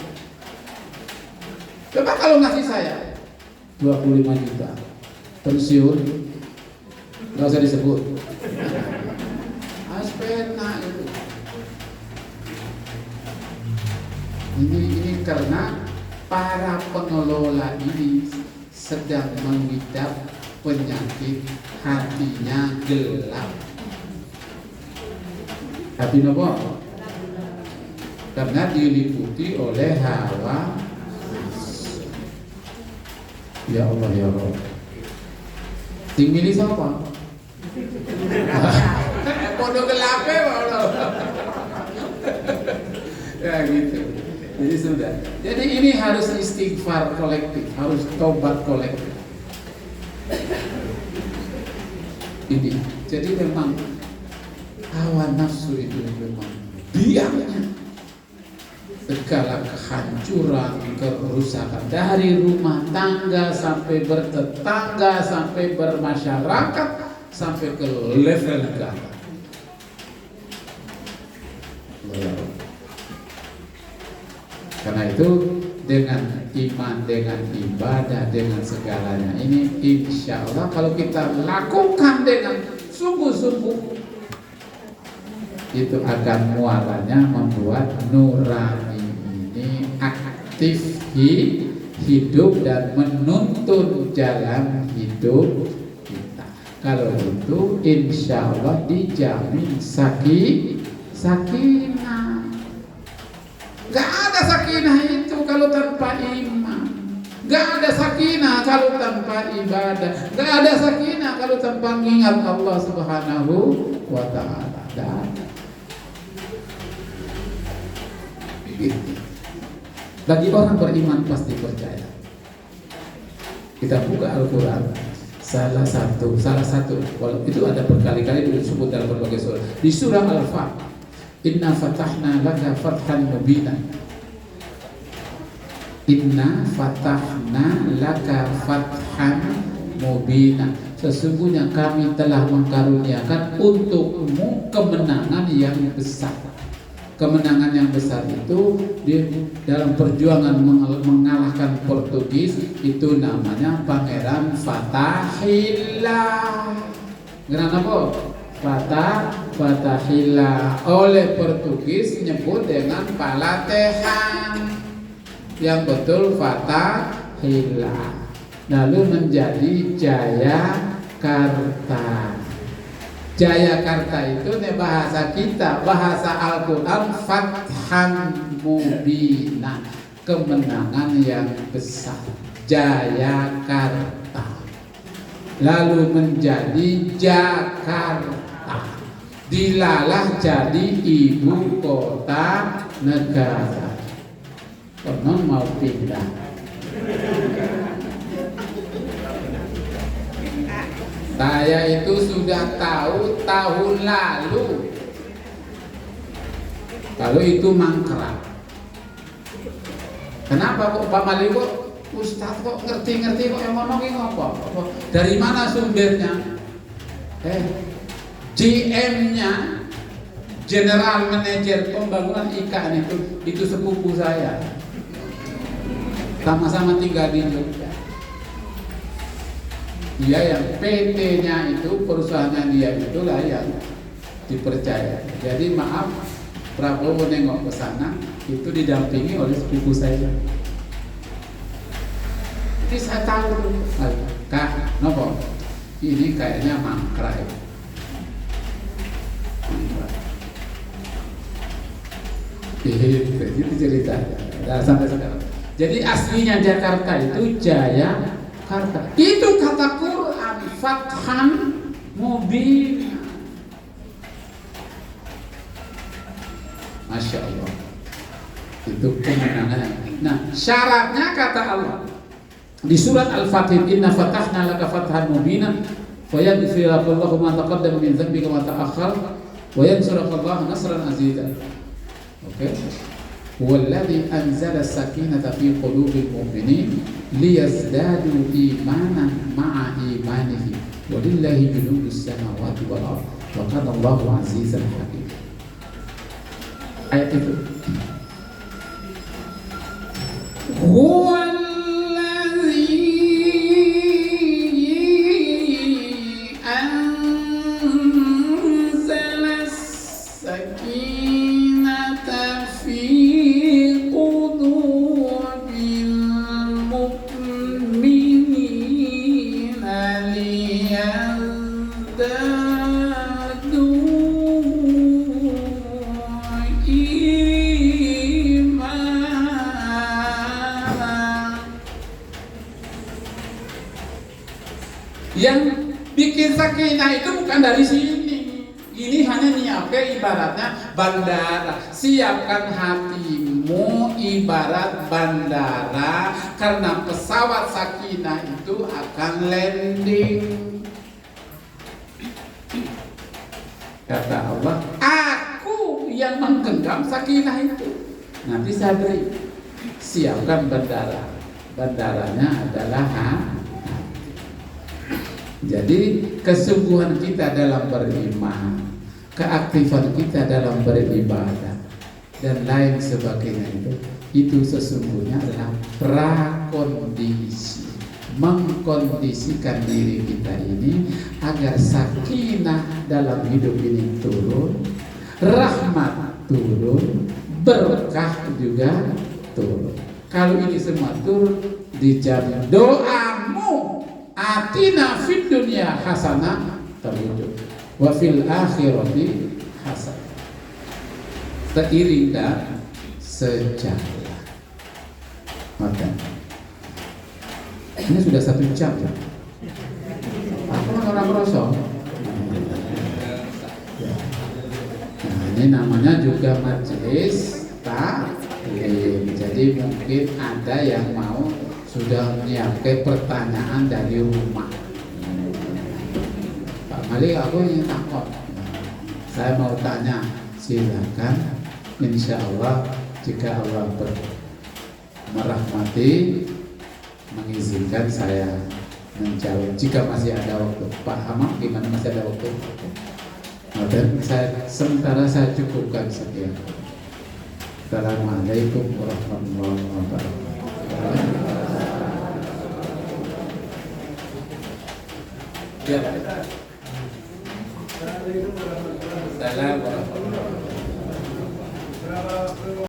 Coba kalau ngasih saya 25 juta pensiun, nggak usah disebut. Aspena itu. Ini karena para pengelola ini sedang mengidap penyakit hatinya gelap. Hati nopo? Karena diliputi oleh hawa. Ya Allah ya Allah. Sing milih siapa? Podo gelape Allah. Ya gitu. Jadi sudah. Jadi ini harus istighfar kolektif, harus tobat kolektif. Ini. Jadi memang hawa nafsu itu memang biangnya segala kehancuran, kerusakan dari rumah tangga sampai bertetangga, sampai bermasyarakat, sampai ke level negara. Karena itu dengan iman, dengan ibadah, dengan segalanya ini insya Allah kalau kita lakukan dengan sungguh-sungguh itu akan muaranya membuat nurani ini aktif hidup dan menuntun jalan hidup kita. Kalau itu insya Allah dijamin sakinah. Gak ada sakinah itu kalau tanpa iman. Gak ada sakinah kalau tanpa ibadah. Gak ada sakinah kalau tanpa mengingat Allah Subhanahu wa ta'ala. Gak ada. Begitu. Bagi orang beriman pasti percaya. Kita buka Al-Quran. Salah satu, walau itu ada berkali-kali disebut dalam berbagai surah. Di surah Al-Fatih, Inna fatahna laka fathan mubina. Inna fatahna laka fathan mubina. Sesungguhnya kami telah mengkaruniakan untukmu kemenangan yang besar. Kemenangan yang besar itu di dalam perjuangan mengalahkan Portugis itu namanya Pangeran Fatahillah. Kenapa? Fatahillah. Oleh Portugis nyebut dengan Palatehan. Yang betul Fatahillah. Lalu menjadi Jayakarta. Jayakarta itu nih bahasa kita, bahasa Al-Quran, Fathan Mubina, kemenangan yang besar. Jayakarta. Lalu menjadi Jakarta, dilalah jadi ibu kota negara. Konon mau pindah. Saya itu sudah tahu tahun lalu kalau itu mangkrak. Kenapa kok Pak Mali kok Ustaz kok ngerti-ngerti kok yang ngomongin apa? Dari mana sumbernya? GM-nya, General Manager Pembangunan IKN itu sepupu saya. Sama-sama tinggal di Jogja. Dia yang PT-nya itu, perusahaannya dia itulah yang dipercaya. Jadi maaf, Prabowo nengok ke sana itu didampingi oleh sepupu saya. Jadi saya tahu, Kak, nopo, ini kayaknya mangkrak. Itu ceritanya. Nah, sampai sekarang. Jadi aslinya Jakarta itu Jayakarta. Itu kata Quran, Fathan Mubin. Masya Allah. Itu kemenangan. Nah, syaratnya kata Allah di surat Al-Fatih, Inna fatahna laka fathan mubina fayaghfir lakallahu ma taqaddama min dhanbika wa ma ta'akhkhar wa yansurukallahu nasran azizan. Oke. Walladzi anzala as-sakinata fi qulubil mu'minin liyazdadu imanan ma'a imanihim walillahi junudus samawati wal ardh wa kana Allahu azizan hakim. Ayat itu yang bikin sakinah itu bukan dari sini. Ini hanya nyiapkan ibaratnya bandara. Siapkan hatimu ibarat bandara, karena pesawat sakinah itu akan landing. Kata Allah, aku yang menggenggam sakinah itu. Nanti saya beri. Siapkan bandara. Bandaranya adalah jadi kesungguhan kita dalam beriman, keaktifan kita dalam beribadah dan lain sebagainya itu sesungguhnya adalah prakondisi, mengkondisikan diri kita ini agar sakinah dalam hidup ini turun, rahmat turun, berkah juga turun. Kalau ini semua turun, dijamin doamu atina fid dunya hasanah terwujud wa fil akhirati hasanah, seiring dan sejalan. Maka ini sudah 1 jam ya. Aku orang kosong. Nah, ini namanya juga majelis taklim. Jadi mungkin ada yang mau sudah menyiapkan pertanyaan dari rumah. Pak Malik, aku ingin takut. Saya mau tanya, silakan. Insya Allah jika Allah merahmati, mengizinkan saya menjawab. Jika masih ada waktu, Pak Hamam, gimana masih ada waktu? Dan sementara saya cukupkan sekian. Assalamualaikum warahmatullahi wabarakatuh. Ya. Assalamualaikum warahmatullahi wabarakatuh.